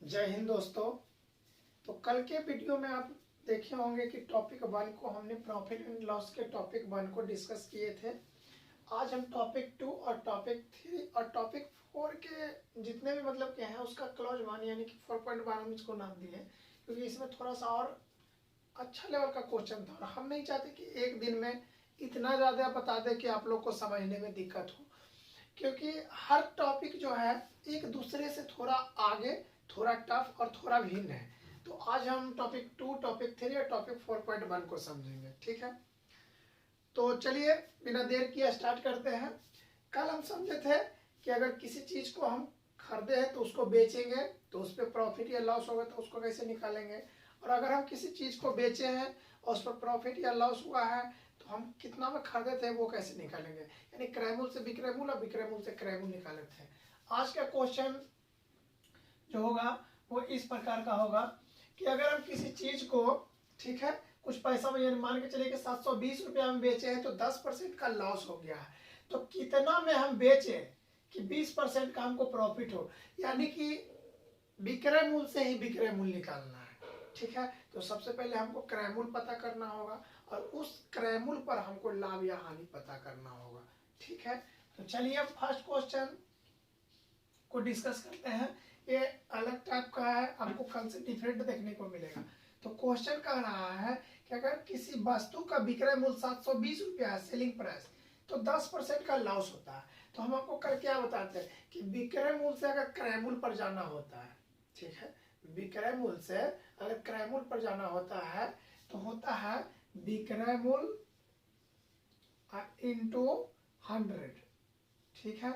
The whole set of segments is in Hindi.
जय हिंद दोस्तों। तो कल के वीडियो में आप देखे होंगे कि टॉपिक 1 को हमने प्रॉफिट एंड लॉस के टॉपिक 1 को डिस्कस किए थे। आज हम टॉपिक 2 और टॉपिक 3 और टॉपिक 4 के जितने भी मतलब के हैं उसका क्लॉज 1 यानी कि 4.1 हम इसको नाम दिए, क्योंकि इसमें थोड़ा सा और अच्छा लेवल का क्वेश्चन था और हम नहीं चाहते कि एक दिन में इतना ज़्यादा बता दें कि आप लोग को समझने में दिक्कत हो, क्योंकि हर टॉपिक जो है एक दूसरे से थोड़ा आगे, थोड़ा टफ और थोड़ा भिन्न है। तो आज हम टॉपिक 2, टॉपिक 3 और टॉपिक 4.1 को समझेंगे, ठीक है। तो चलिए बिना देर किए स्टार्ट करते हैं। कल हम समझे थे कि अगर किसी चीज़ को हम खरीदे हैं तो उसको बेचेंगे तो उस पर प्रॉफिट या लॉस होगा तो उसको कैसे निकालेंगे, और अगर हम किसी चीज़ को बेचे हैं और उस पर प्रॉफिट या लॉस हुआ है तो हम कितना में खरीदे थे वो कैसे निकालेंगे, यानी क्रय मूल्य से विक्रय मूल्य और विक्रय मूल्य से क्रय मूल्य निकाले थे। आज का क्वेश्चन जो होगा वो इस प्रकार का होगा कि अगर हम किसी चीज़ को, ठीक है, कुछ पैसा में यानी मान के चलिए कि 720 रुपया में बेचे हैं तो 10% का लॉस हो गया है, तो कितना में हम बेचे कि 20% का हमको प्रॉफिट हो, यानी कि विक्रय मूल्य से ही विक्रय मूल्य निकालना है, ठीक है। तो सबसे पहले हमको क्रय मूल्य पता करना होगा और उस क्रय मूल्य पर हमको लाभ या हानि पता करना होगा, ठीक है। तो चलिए अब फर्स्ट क्वेश्चन को डिस्कस करते हैं। ये अलग टाइप का है, आपको कल से डिफरेंट देखने को मिलेगा। तो क्वेश्चन कह रहा है कि अगर किसी वस्तु का विक्रय मूल्य 720 रुपया है, सेलिंग प्राइस, तो 10% का लॉस होता है। तो हम आपको कल क्या बताते हैं कि विक्रय मूल्य से अगर क्रय मूल्य पर जाना होता है, ठीक है, विक्रय मूल्य से अगर क्रय मूल्य पर जाना होता है तो होता है विक्रय मूल्य इंटू 100, ठीक है।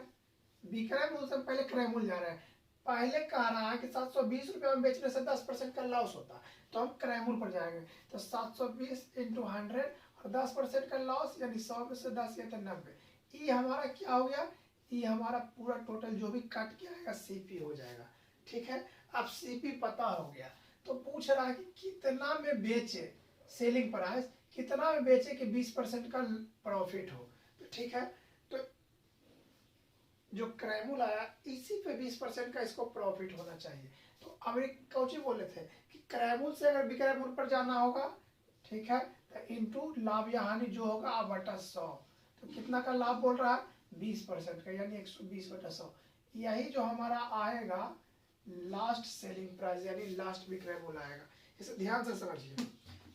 विक्रय मूल्य से पहले क्रय मूल्य जा रहा है, पहले कह रहा है कि 720 रुपये में बेचने से 10% का लॉस होता है, तो हम क्रय मूल्य पर जाएंगे। तो 720 इंटू 100 और 10% का लॉस यानी 100 में से 10 या तो 90, ये हमारा क्या हो गया, ये हमारा पूरा टोटल जो भी कट के आएगा सीपी हो जाएगा, ठीक है। अब सीपी पता हो गया तो पूछ रहा है कि कितना में बेचे, सेलिंग प्राइस कितना में बेचे कि 20% का प्रॉफिट हो, तो ठीक है। तो जो क्रय मूल्य आया इसी पे 20% का इसको प्रॉफिट होना चाहिए। तो अब एक कौची बोले थे कि क्रय मूल्य से अगर विक्रय मूल्य पर जाना होगा, ठीक है, तो इंटू लाभ या हानि जो होगा आप बटा 100, तो कितना का लाभ बोल रहा है 20% का, यानी 120 बटा 100, यही जो हमारा आएगा लास्ट सेलिंग प्राइस यानी लास्ट विक्रय मूल्य आएगा। इसे ध्यान से समझिए।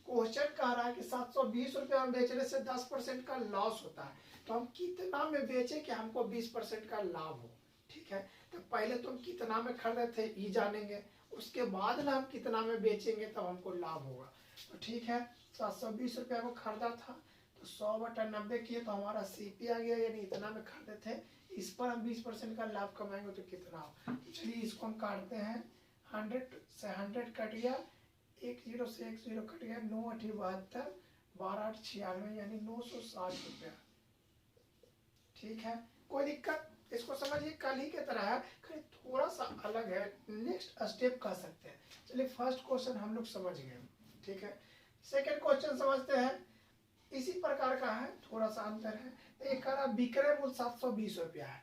क्वेश्चन कह रहा है कि 720 रुपया में बेचने से 10% का लॉस होता है, तो हम कितना में बेचे कि हमको 20% का लाभ हो, ठीक है। तो पहले तो हम कितना में खरीदे थे ये जानेंगे, उसके बाद ना हम कितना में बेचेंगे तब हमको लाभ होगा। तो ठीक है, 720 रुपया को खरीदा था तो 100 बटा 90 किए तो हमारा सीपी आ गया, यानी इतना में खरीदे थे, इस पर हम 20% का लाभ कमाएंगे तो कितना हो। तो चलिए इसको हम काटते हैं, 100 से 100 कट गया, 1 0 से 1 0 कट गया, 9 8 72, 12 8 96 यानी 960 रुपया, ठीक है। कोई दिक्कत, इसको समझिए कल ही के तरह है, खाली थोड़ा सा अलग है, नेक्स्ट स्टेप कह सकते हैं। चलिए फर्स्ट क्वेश्चन हम लोग समझ गए, ठीक है। सेकंड क्वेश्चन समझते हैं, इसी प्रकार का है, थोड़ा सा अंतर है। एक कह रहा विक्रय मूल्य 720 रुपया है,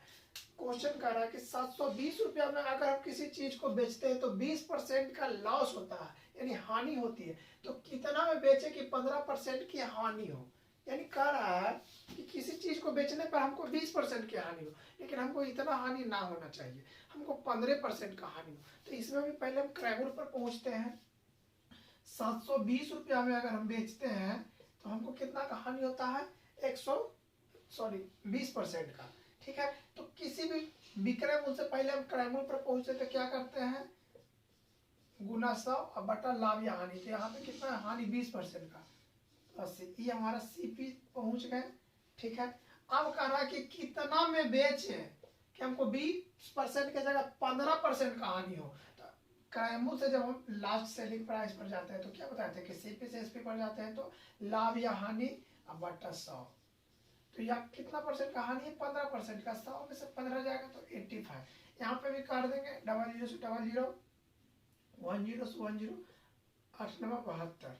क्वेश्चन कह रहा है कि 720 रुपया में अगर हम किसी चीज को बेचते हैं तो 20% का लॉस होता है यानी हानि होती है, तो कितना में बेचे कि 15% की हानि हो, यानी कह रहा है कि किसी चीज को बेचने पर हमको 20% की हानि हो, लेकिन हमको इतना हानि ना होना चाहिए, हमको 15% का हानि हो। तो इसमें भी पहले हम क्रय मूल्य पर पहुंचते हैं। 720 रुपया में अगर हम बेचते हैं तो हमको कितना का हानि होता है, 20% का, ठीक है। तो किसी भी विक्रय मूल्य से पहले हम क्रय मूल्य पर पहुंचते तो क्या करते हैं, गुना 100 और बटा लाभ या हानि, तो यहाँ पे कितना है हानि 20% का, 80, ये हमारा सीपी पहुंच गए, ठीक है। अब कह रहा है कि कितना में बेचे कि हमको 20% की जगह 15% का हानि हो। तो क्रय मूल्य से जब हम लास्ट सेलिंग प्राइस पर जाते हैं तो क्या बताते हैं कि सीपी से एसपी पर जाते हैं तो लाभ या हानि अब बटा 100, तो यहाँ कितना परसेंट का हानि है, 15% का, 100 में से 15 जाएगा तो 85, यहाँ पे भी काट देंगे, 00 से 00, 10 से 10, 8 9 72,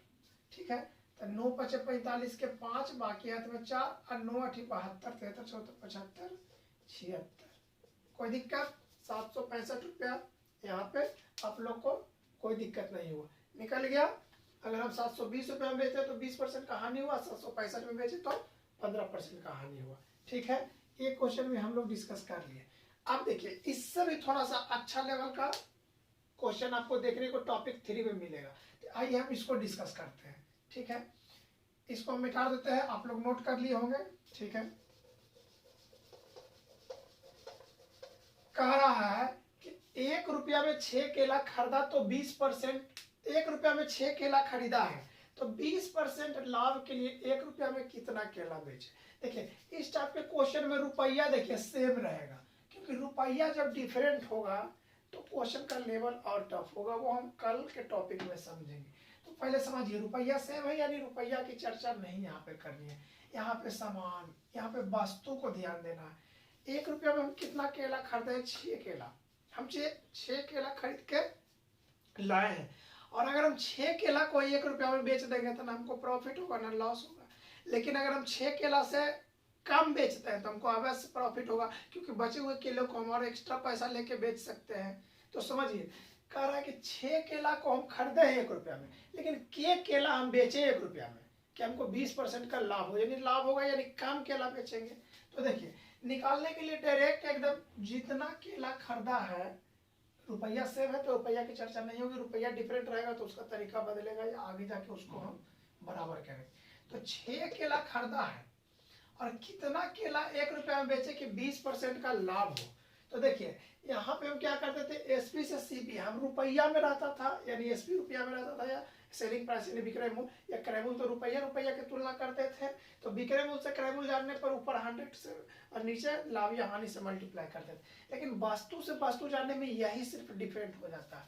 ठीक है। तो 9 5 45 के 5 बाकी हाथ में 4 और 9 8 72, 73 74 75 76, कोई दिक्कत, 765 रुपया यहाँ पे आप लोग को कोई दिक्कत नहीं हुआ, निकल गया। अगर हम 720 रुपये में बेचे तो 20% का हानि हुआ, 765 में बेचे तो 15% का हानि हुआ। ठीक है, ये क्वेश्चन भी हम लोग डिस्कस कर लिए। अब देखिए इससे भी थोड़ा सा अच्छा लेवल का क्वेश्चन आपको देखने को टॉपिक 3 में मिलेगा, तो आइए हम इसको डिस्कस करते हैं। ठीक है, इसको हम मिटा देते हैं, आप लोग नोट कर लिए होंगे। ठीक है, कह रहा है कि 1 रुपया में 6 केला खरीदा तो 20%, 1 रुपया में 6 केला खरीदा है तो 20% लाभ के लिए 1 रुपया में कितना केला बेचे। देखिए इस टाइप के क्वेश्चन में रुपया देखिए सेम रहेगा, क्योंकि रुपया जब डिफरेंट होगा तो क्वेश्चन का लेवल और टफ होगा, वो हम कल के टॉपिक में समझेंगे। तो पहले समझिए रुपया सेम है, यानी रुपया की चर्चा नहीं यहाँ पे करनी है। यहाँ पे सामान, यहाँ पे वस्तु को ध्यान देना है। 1 रुपया में हम कितना केला खरीदे हैं, 6 केला। हम 6 केला खरीद के लाए हैं, और अगर हम 6 केला को 1 रुपया में बेच देंगे तो ना हमको प्रॉफिट होगा ना लॉस होगा। लेकिन अगर हम 6 केला से कम बेचते हैं तो हमको अवश्य प्रॉफिट होगा, क्योंकि बचे हुए केले को हम और एक्स्ट्रा पैसा लेके बेच सकते हैं। तो समझिए कह रहा है कि 6 केला को हम खरीदे हैं 1 रुपया में, लेकिन केला हम बेचे 1 रुपया में, कि हमको 20% का लाभ हो, यानी लाभ होगा, यानी कम केला बेचेंगे। तो देखिए निकालने के लिए डायरेक्ट एकदम जितना केला खरीदा है, रुपया सेम है तो रुपया की चर्चा नहीं होगी, रुपया डिफरेंट रहेगा तो उसका तरीका बदलेगा, या आगे जाके उसको हम बराबर करेंगे। तो 6 केला खरीदा है और कितना केला 1 रुपया में बेचे कि 20% का लाभ हो। तो देखिए यहाँ पे हम क्या करते थे, एसपी से सीपी हम रुपया में रहता था, यानी एसपी रुपया में रहता था, या सेलिंग प्राइस यानी विक्रय मूल्य, या क्रय मूल्य तो रुपया की तुलना करते थे। तो विक्रय मूल्य से क्रय मूल्य जानने पर ऊपर 100 से और नीचे लाभ या हानि से मल्टीप्लाई करते थे। लेकिन वस्तु से वस्तु जानने में यही सिर्फ डिफरेंट हो जाता है।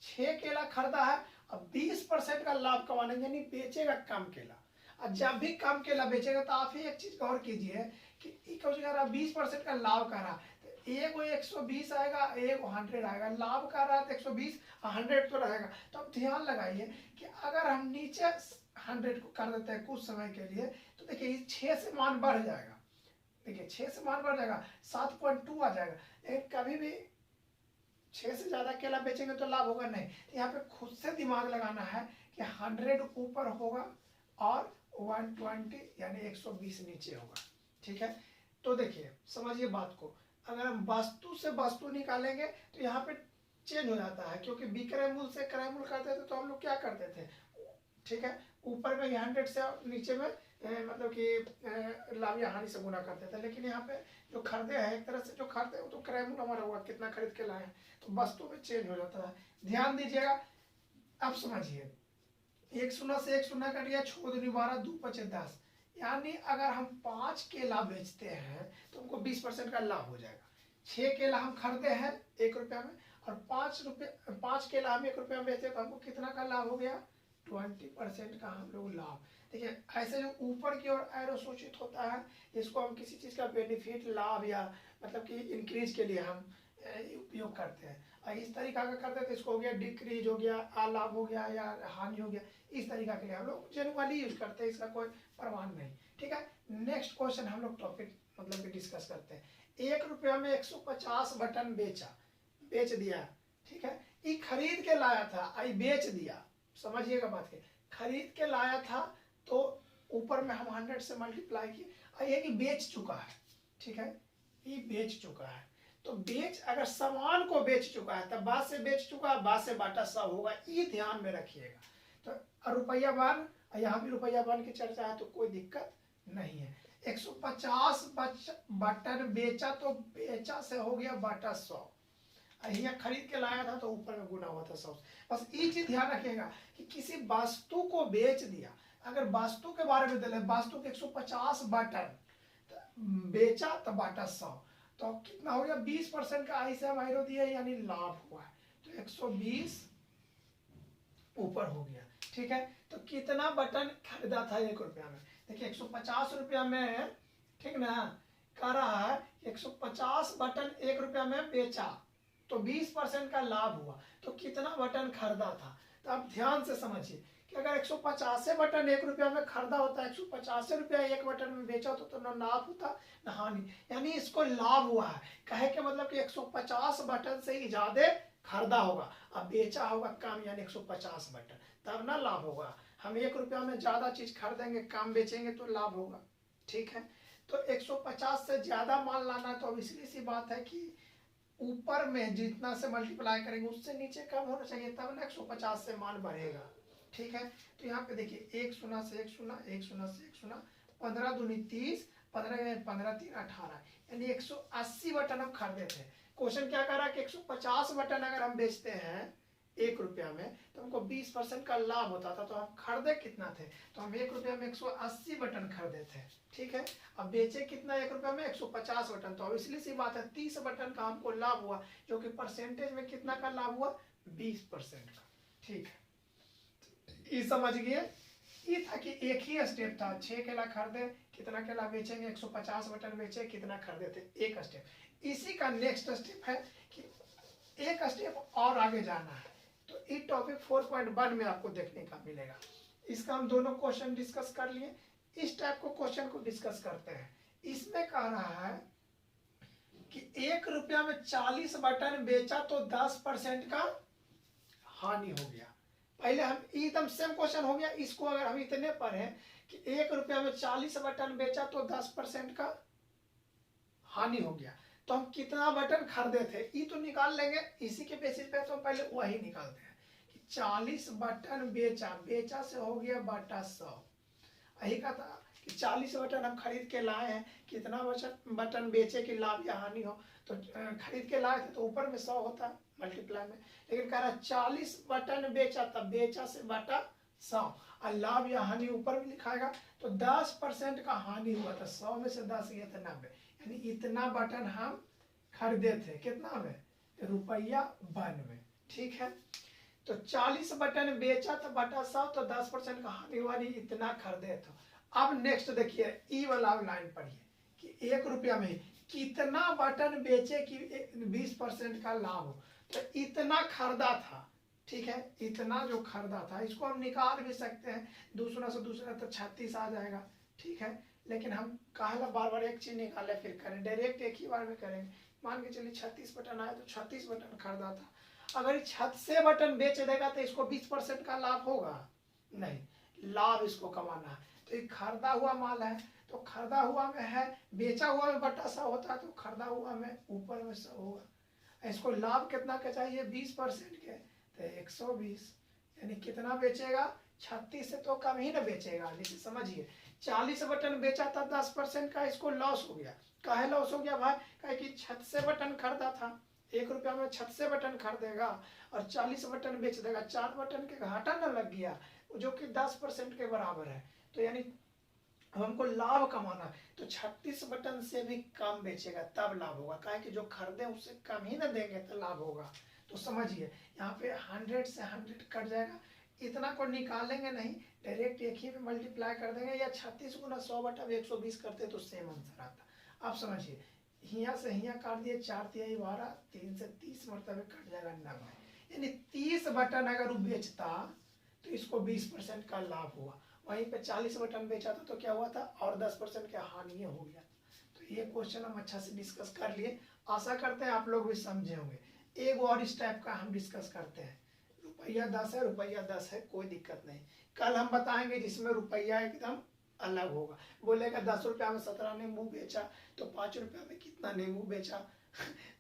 6 केला खरीदा है, अब 20% का लाभ कमाने, यानी बेचेगा कम केला। और जब भी कम केला बेचेगा तो आप ही एक चीज गौर कीजिए कि 20% का लाभ कर रहा, एगो 120 आएगा, एगो 100 आएगा, लाभ कर रहा है तो 120 100 तो रहेगा। तो अब ध्यान लगाइए कि अगर हम नीचे 100 को कर देते हैं कुछ समय के लिए, तो देखिए 6 से मान बढ़ जाएगा, देखिए 6 से मान बढ़ जाएगा, 7.2 आ जाएगा। लेकिन कभी भी 6 से ज्यादा केला बेचेंगे तो लाभ होगा नहीं। यहाँ पे खुद से दिमाग लगाना है कि 100 ऊपर होगा और 120 यानी 120 नीचे होगा। ठीक है, तो देखिए समझिए बात को, अगर हम वस्तु से वस्तु निकालेंगे तो यहाँ पे चेंज हो जाता है, क्योंकि विक्रय मूल्य से क्रय मूल्य करते थे तो हम लोग क्या करते थे, ठीक है, ऊपर में 100 से नीचे में मतलब कि लाभ या हानि से गुना करते थे। लेकिन यहाँ पे जो खरीदे हैं, एक तरह से जो खरीदे वो तो क्रय मूल्य हमारा हुआ, कितना खरीद के लाए हैं, तो वस्तु में चेंज हो जाता है। ध्यान दीजिएगा, अब समझिए 1 शून्य से 1 शून्य कट गया, 6 दूनी 12, 2 पचे 10, यानी अगर हम 5 केला बेचते हैं तो हमको 20% का लाभ हो जाएगा। 6 केला हम खरीदे हैं 1 रुपया में, और 5 केला हम 1 रुपया में बेचते तो हमको कितना का लाभ हो गया, 20% का हम लोग लाभ। देखिए ऐसे जो ऊपर की ओर एरो सूचित होता है, इसको हम किसी चीज़ का बेनिफिट, लाभ या मतलब कि इंक्रीज के लिए हम उपयोग करते हैं। और इस तरीका का करते हैं तो इसको हो गया डिक्रीज हो गया, अलाभ हो गया या हानि हो गया, इस तरीका के लिए हम लोग जनरली यूज करते हैं, इसका कोई प्रमाण नहीं। ठीक है, नेक्स्ट क्वेश्चन हम लोग टॉपिक मतलब कि डिस्कस करते हैं। 1 रुपया में 150 बटन बेच दिया। ठीक है, ये खरीद के लाया था, आई बेच दिया, समझिएगा बात के, खरीद के लाया था तो ऊपर में हम 100 से मल्टीप्लाई किए, ये कि बेच चुका है। ठीक है, ये बेच चुका है, तो अगर सामान को बेच चुका है तब बाद से बेच चुका है, बाद से बाटा 100 होगा, ये ध्यान में रखिएगा। तो रुपया बान, यहाँ भी रुपया बान की चर्चा है तो कोई दिक्कत नहीं है। 150 बटन बेचा तो बेचा से हो गया बाटा 100, यहाँ खरीद के लाया था तो ऊपर में गुना हुआ था 100। बस ये चीज ध्यान रखिएगा कि किसी वस्तु को बेच दिया, अगर वस्तु के बारे में दिले, वस्तु के 150 बटन बेचा तो बाटा 100, तो कितना हो गया, 20% का आई से हम आयरो दिया, यानी लाभ हुआ है, तो 120 ऊपर हो गया। ठीक है, तो कितना बटन खरीदा था 1 रुपया में, देखिए 150 रुपया में, ठीक ना, कह रहा है 150 बटन 1 रुपया में बेचा तो 20% का लाभ हुआ, तो कितना बटन खरीदा था। तो आप ध्यान से समझिए कि अगर 150 बटन 1 रुपया में खरीदा होता, 150 रुपया 1 बटन में बेचा होता तो न लाभ होता न हानि, यानी इसको लाभ हुआ है। कहे के मतलब कि 150 बटन से ही ज्यादा खरीदा होगा, अब बेचा होगा कम यानी 150 बटन, तब ना लाभ होगा। हम 1 रुपया में ज्यादा चीज खरीदेंगे कम बेचेंगे तो लाभ होगा। ठीक है, तो 150 से ज्यादा माल लाना, तो अब इसलिए सी बात है कि ऊपर में जितना से मल्टीप्लाई करेंगे उससे नीचे कम होना चाहिए, तब ना 150 से मान बढ़ेगा। ठीक है, तो यहाँ पे देखिए 1 शून्य से 1 शून्य, 1 शून्य से 1 शून्य, 15 दूनी 30, 15 15 3 18, यानी 180 बटन हम खरीदे थे। क्वेश्चन क्या कर रहा है कि 150 बटन अगर हम बेचते हैं 1 रुपया में तो हमको 20% का लाभ होता था, तो हम खरीदे कितना थे, तो हम 1 रुपया में 180 बटन खरीदे थे। ठीक है, अब बेचे कितना 1 रुपया में 150 बटन, तो अब इसलिए सी बात है 30 बटन का हमको लाभ हुआ, जो कि परसेंटेज में कितना का लाभ हुआ, 20% का। ठीक है, ये समझ गए। ये था कि एक ही स्टेप था, 6 केला खरीदे कितना केला बेचेंगे, 150 बटन बेचे कितना खरीदे थे, एक स्टेप। इसी का नेक्स्ट स्टेप है कि एक स्टेप और आगे जाना है, तो ये टॉपिक 4.1 में आपको देखने का मिलेगा। इसका हम दोनों क्वेश्चन डिस्कस कर लिए, इस टाइप को क्वेश्चन को डिस्कस करते हैं। इसमें कह रहा है कि 1 रुपया में 40 बटन बेचा तो 10% का हानि हो गया। पहले हम एकदम सेम क्वेश्चन हो गया, इसको अगर हम इतने पर है कि 1 रुपया में 40 बटन बेचा तो 10% का हानि हो गया, तो हम कितना बटन खरीदे थे ये तो निकाल लेंगे। इसी के बेसिस पे तो हम पहले वही निकालते हैं कि 40 बटन बेचा, बेचा से हो गया बटा 100। यही का था कि 40 बटन हम खरीद के लाए हैं, कितना बटन बेचे कि लाभ या हानि हो, तो खरीद के लाए थे तो ऊपर में 100 होता मल्टीप्लाई में, लेकिन कह रहा 40 बटन बेचा तब बेचा से बटा 100, और लाभ या हानि ऊपर में लिखाएगा, तो 10% का हानि हुआ था, 100 में से 10 गया था 90, यानी इतना बटन हम खरीदे थे, कितना में, ₹1 में। ठीक है, तो 40 बटन बेचा तो बटा 100, तो 10% का हानि हुआ, नहीं इतना खरीदे तो। अब नेक्स्ट देखिए ई वाला लाइन पढ़िए कि 1 रुपया में कितना बटन बेचे कि 20% का लाभ हो, तो इतना खरीदा था। ठीक है, इतना जो खरीदा था इसको हम निकाल भी सकते हैं, दूसरा से दूसरा तो 36 आ जाएगा। ठीक है, लेकिन हम कहा बार बार एक चीज निकाले फिर करें, डायरेक्ट एक ही बार में करेंगे। मान के चलिए 36 बटन आया तो 36 बटन खरीदा था, अगर 36 बटन बेच देगा तो इसको 20% का लाभ होगा नहीं, लाभ इसको कमाना है। तो ये खरीदा हुआ माल है, तो खरीदा हुआ में है, बेचा हुआ में बटा 100 होता है, तो खरीदा हुआ में ऊपर में 100 होगा। इसको लाभ कितना का चाहिए, 20% के, तो 120, यानी कितना बेचेगा, 36 से तो कम ही ना बेचेगा। जैसे समझिए 40 बटन बेचा था 10% का, इसको लॉस हो गया। काहे लॉस हो गया भाई, कहे कि 36 बटन खरीदा था, 1 रुपया में 36 बटन खरीदेगा और 40 बटन बेच देगा, 4 बटन के घाटा न लग गया, जो कि 10% के बराबर है। तो यानी हमको लाभ कमाना है, तो 36 बटन से भी कम बेचेगा तब लाभ होगा, काहे कि जो खरीदे उससे कम ही ना देंगे तो लाभ होगा। तो समझिए यहाँ पे 100 से 100 कट जाएगा, इतना को निकालेंगे नहीं, डायरेक्ट एक ही में मल्टीप्लाई कर देंगे, या 36 गुना 100 बटा 120 करते तो सेम आंसर आता। आप समझिए हिया से हिया काट दिए, 4 तिहाई 12, 3 से 30 मरतबे कट जाएगा 90, यानी 30 बटन अगर वो बेचता तो इसको 20% का लाभ हुआ, वहीं पे 40 बटन बेचा था तो क्या हुआ था, और 10% का हानि हो गया। तो ये क्वेश्चन हम अच्छा से डिस्कस कर लिए, आशा करते हैं आप लोग भी समझे होंगे। एक और इस टाइप का हम डिस्कस करते हैं, रुपया 10 है, रुपया 10 है, कोई दिक्कत नहीं, कल हम बताएंगे जिसमें रुपया एकदम अलग होगा। बोलेगा 10 रुपया में 17 नींबू बेचा, तो 5 रुपया में कितना नींबू बेचा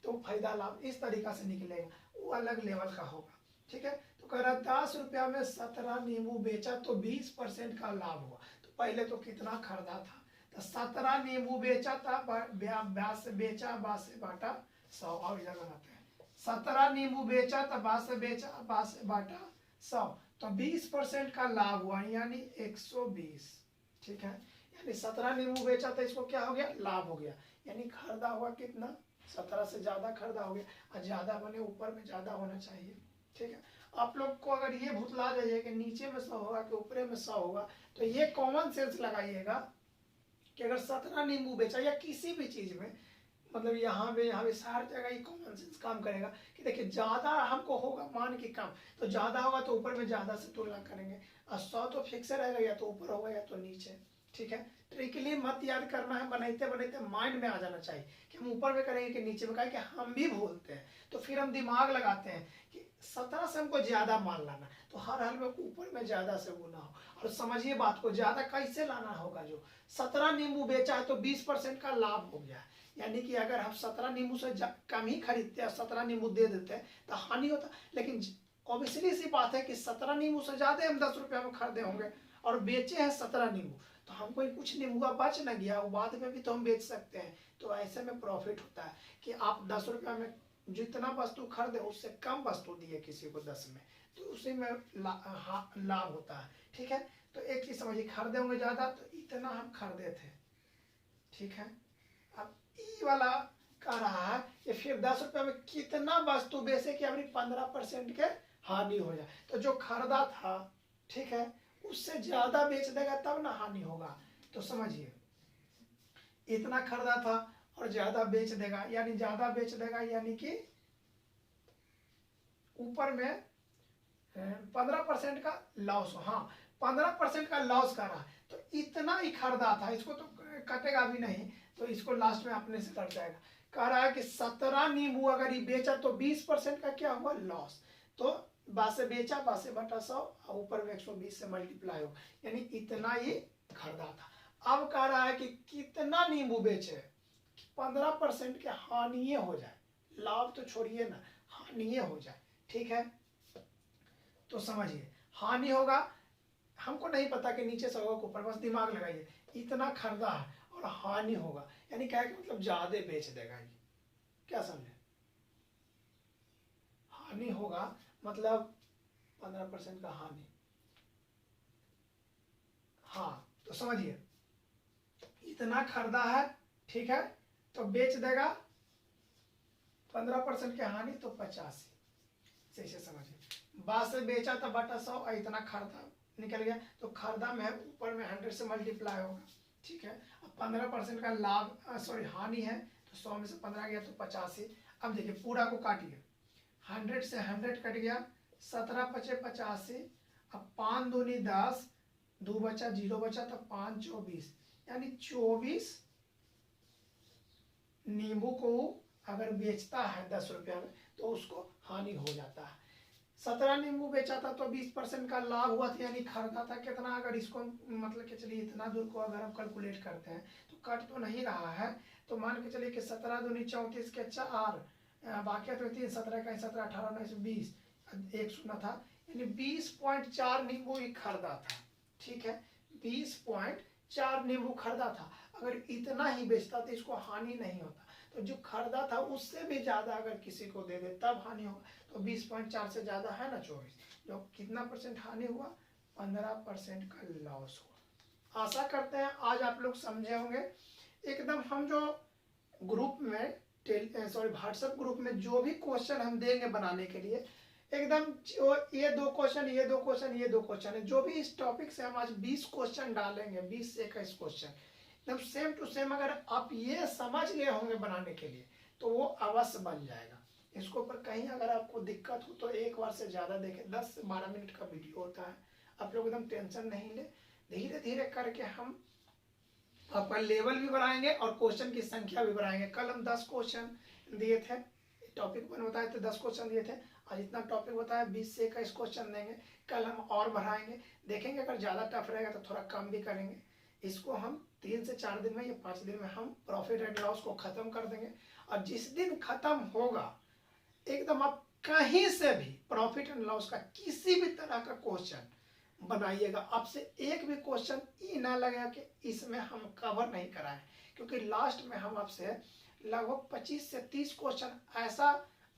तो फायदा लाभ इस तरीका से निकलेगा, वो अलग लेवल का होगा। ठीक है, तो कह रहा 10 रुपया में 17 नींबू बेचा तो 20% का लाभ हुआ, तो पहले तो कितना खरीदा था, तो 17 नींबू बेचा था, ब्याज से बेचा, बास से बांटा 100, और इधर बनाते हैं 17 नींबू बेचा तो बास से बेचा, बास से बांटा 100, तो 20% का लाभ हुआ यानी 120। ठीक है, यानी 17 नींबू बेचा तो इसको क्या हो गया, लाभ हो गया, यानी खरीदा हुआ कितना, 17 से ज्यादा खरीदा हो गया, और ज्यादा बने ऊपर में ज्यादा होना चाहिए। ठीक है, आप लोग को अगर ये भुतला जाइए कि नीचे में 100 होगा कि ऊपर में 100 होगा, तो ये कॉमन सेंस लगाइएगा कि अगर 17 नींबू बेचा या किसी भी चीज में, मतलब यहाँ पे सारी जगह ये कॉमन सेंस काम करेगा कि देखिए ज्यादा हमको होगा मान के कम, तो ज्यादा होगा तो ऊपर में ज्यादा से तुलना करेंगे, और 100 तो फिक्स रहेगा, या तो ऊपर होगा या तो नीचे। ठीक है, ट्रिकली मत याद करना है, बनाते बनाते माइंड में आ जाना चाहिए कि हम ऊपर में करेंगे कि नीचे में करेंगे, कि हम भी भूलते हैं। तो फिर हम दिमाग लगाते हैं कि 17 से हमको ज्यादा मान लाना, तो हर हाल में ऊपर में ज्यादा से गुना हो। और समझिए बात को, ज्यादा कैसे लाना होगा, जो 17 नींबू बेचा है तो 20% का लाभ हो गया, यानी कि अगर हम 17 नींबू से कम ही खरीदते हैं, 17 नींबू दे देते हैं तो हानि होता। लेकिन ऑब्वियसली सी बात है कि 17 नींबू से ज्यादा हम 10 रुपया में खरीदे होंगे और बेचे हैं 17 नींबू, तो हमको कुछ नींबू का बच न गया, वो बाद में भी तो हम बेच सकते हैं। तो ऐसे में प्रॉफिट होता है कि आप 10 रुपया में जितना वस्तु खरीदे उससे कम वस्तु दिए किसी को 10 में, तो उसी में लाभ होता है। ठीक है, तो एक चीज समझिए, खरीदे होंगे ज्यादा तो इतना हम खरीदे थे। ठीक है, अब ई वाला कह रहा है कि फिर 10 रुपया में कितना वस्तु बेचे कि अपनी 15% के हानि हो जाए। तो जो खरीदा था, ठीक है, उससे ज्यादा बेच देगा तब ना हानि होगा। तो समझिए, इतना खरीदा था और ज्यादा बेच देगा, यानी ज्यादा बेच देगा, यानी कि ऊपर में 15% का लॉस। हाँ, 15% का लॉस कर रहा है, तो इतना ही खरीदा था, इसको तो कटेगा भी नहीं, तो इसको लास्ट में अपने से कट जाएगा। कह रहा है कि 17 नींबू अगर ये बेचा तो 20% का क्या हुआ, लॉस। तो बासे बेचा, बासे बटा 100, ऊपर में 120 से मल्टीप्लाई हो, यानी इतना ही खरीदा था। अब कह रहा है कि कितना नींबू बेचे, 15% के हानि हो जाए, लाभ तो छोड़िए ना, हानि हो जाए। ठीक है, तो समझिए, हानि होगा, हमको नहीं पता कि नीचे से होगा ऊपर, बस दिमाग लगाइए, इतना खरीदा है और हानि होगा, यानी क्या है कि मतलब ज्यादा बेच देगा ये, क्या समझे, हानि होगा मतलब 15% का हानि। हाँ, तो समझिए, इतना खरीदा है, ठीक है, तो बेच देगा 15% के हानि, तो 85। से समझिए, बाद से बेचा तो बटा 100, इतना खरीदा निकल गया, तो खरीदा में ऊपर में 100 से मल्टीप्लाई होगा। ठीक है, अब 15% का लाभ, सॉरी हानि है, तो 100 में से 15 गया तो 85। अब देखिए पूरा को काटिए, 100 से 100 कट गया, 17 पचे 85, अब 5 दूनी 10, 2 बचा 0 बचा, तो 5 24, यानी 24 नींबू को अगर बेचता है 10 रुपया में तो उसको हानि हो जाता है। 17 नींबू बेचा था तो 20% का लाभ हुआ था, यानी खरीदा था कितना, अगर इसको मतलब कि चलिए इतना दूर को अगर हम कैलकुलेट करते हैं तो कट तो नहीं रहा है, तो मान के चलिए कि 17 दूनी 34 के 4, बाकी तो 3, 17 का 17, 18, 19, 20, एक शून्य था, यानी 20.4 नींबू ही खरीदा था। ठीक है, 20.4 नींबू खरीदा था, अगर इतना ही बेचता तो इसको हानि नहीं होता। तो जो खरीदा था उससे भी ज्यादा अगर किसी को दे दे तब हानि होगा, तो 20.4 से ज्यादा है ना 24, जो कितना परसेंट हानि हुआ, 15% का लॉस हुआ। आशा करते हैं आज आप लोग समझे होंगे। एकदम हम जो ग्रुप में व्हाट्सएप ग्रुप में जो भी क्वेश्चन हम देंगे बनाने के लिए, एकदम ये 2 क्वेश्चन, ये 2 क्वेश्चन, ये 2 क्वेश्चन है, जो भी इस टॉपिक से हम आज 20 क्वेश्चन डालेंगे, 20 से 21 क्वेश्चन, एकदम सेम टू सेम अगर आप ये समझ लिए होंगे बनाने के लिए तो वो अवश्य बन जाएगा। इसको पर कहीं अगर आपको दिक्कत हो तो एक बार से ज़्यादा देखें, 10 से 12 मिनट का वीडियो होता है। आप लोग एकदम टेंशन नहीं ले, धीरे धीरे करके हम आपका लेवल भी बढ़ाएंगे और क्वेश्चन की संख्या भी बढ़ाएंगे। कल हम 10 क्वेश्चन दिए थे, टॉपिक वन बताए थे, 10 क्वेश्चन दिए थे, आज इतना टॉपिक बताया, 20 से 21 क्वेश्चन देंगे। कल हम और बढ़ाएंगे, देखेंगे अगर ज़्यादा टफ रहेगा तो थोड़ा कम भी करेंगे। इसको हम 3 से 4 दिन में या 5 दिन में हम प्रॉफिट एंड लॉस को खत्म कर देंगे। और जिस दिन खत्म होगा एकदम आप कहीं से भी प्रॉफिट एंड लॉस का किसी भी तरह का क्वेश्चन बनाइएगा, आपसे एक भी क्वेश्चन ये ना लगेगा कि इसमें हम कवर नहीं कराएं, क्योंकि लास्ट में हम आपसे लगभग 25 से 30 क्वेश्चन ऐसा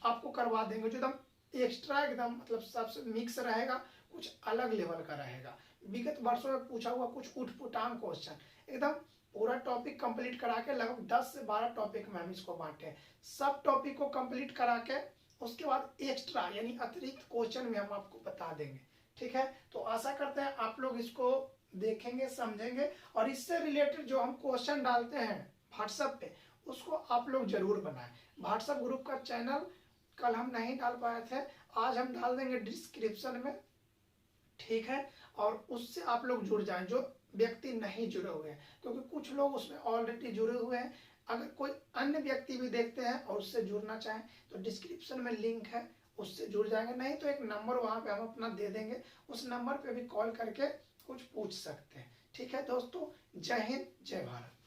आपको करवा देंगे जो एकदम एक्स्ट्रा, एकदम मतलब सबसे मिक्स रहेगा, कुछ अलग लेवल का रहेगा। विगत वर्षों में पूछा हुआ कुछ उठपुटांग क्वेश्चन, एकदम पूरा टॉपिक कंप्लीट करा के लगभग 10 से 12 टॉपिक में हम इसको बांटे हैं। सब टॉपिक को कंप्लीट करा के उसके बाद एक्स्ट्रा यानी अतिरिक्त क्वेश्चन भी हम आपको बता देंगे। ठीक है, तो आशा करते हैं आप लोग इसको देखेंगे, समझेंगे, और इससे रिलेटेड जो हम क्वेश्चन डालते हैं व्हाट्सएप पे उसको आप लोग जरूर बनाएं। व्हाट्सएप ग्रुप का चैनल कल हम नहीं डाल पाए थे, आज हम डाल देंगे डिस्क्रिप्शन में। ठीक है, और उससे आप लोग जुड़ जाएं। जो व्यक्ति नहीं जुड़े हुए हैं, क्योंकि कुछ लोग उसमें ऑलरेडी जुड़े हुए हैं। अगर कोई अन्य व्यक्ति भी देखते हैं और उससे जुड़ना चाहें तो डिस्क्रिप्शन में लिंक है, उससे जुड़ जाएंगे। नहीं तो एक नंबर वहाँ पे हम अपना दे देंगे, उस नंबर पे भी कॉल करके कुछ पूछ सकते हैं। ठीक है दोस्तों, जय हिंद, जय भारत।